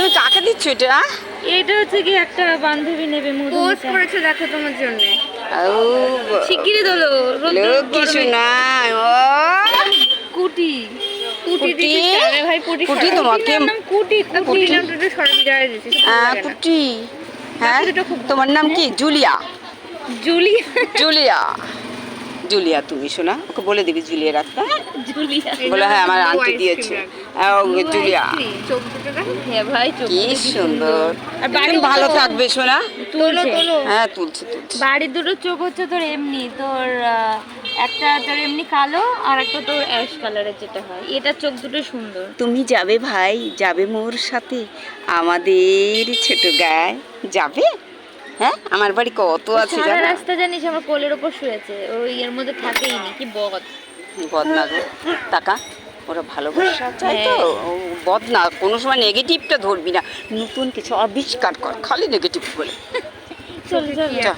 তুমি কাকে দিচ্ছ এটা? এটা হচ্ছে কি একটা বান্ধবী নেবে পোস্ট করেছে দেখো তোমার জন্য। ও শিগগিরই তোলো লক্ষ্মী সোনা। ও কুটি কুটি ভাই পুটি কুটি তোমাকে নাম কুটি পুটি নাম তো সরবি যায় দিছি। কুটি। হ্যাঁ তোমার নাম কি? জুলিয়া। জুলিয়া জুলিয়া জুলিয়া তুমি শোনা, ওকে বলে দিবি জুলিয়া রাখতে। জুলিয়া বলে হ্যাঁ আমার আন্টি দিয়েছে। ও জুলিয়া চোখ দুটো দেখো। হ্যাঁ ভাই কি সুন্দর। আর বাড়ি তুমি ভালো থাকবে শোনা। তোলো হ্যাঁ তুলছে তুলছে। বাড়ির দুটো চোখ হচ্ছে তোর এমনি, তোর একটা তোর এমনি কালো আর একটা তোর অ্যাশ কালারের যেটা হয়। এটা চোখ দুটো সুন্দর। তুমি যাবে ভাই, যাবে মোর সাথে আমাদের ছোট গায়ে যাবে? হ্যাঁ আমার বাড়ি কত আছে সারা জানো? রাস্তা জানিস আমার কোলের ওপর শুয়েছে, ওই এর মধ্যে থাকেই নি, কি বদ। বদনা গো টাকা, ওরা ভালোবাসা চাই তো। ও বদনা, কোনো সময় নেগেটিভটা ধরবি না, নতুন কিছু আবিষ্কার কর, খালি নেগেটিভ বলে। চল চল যা।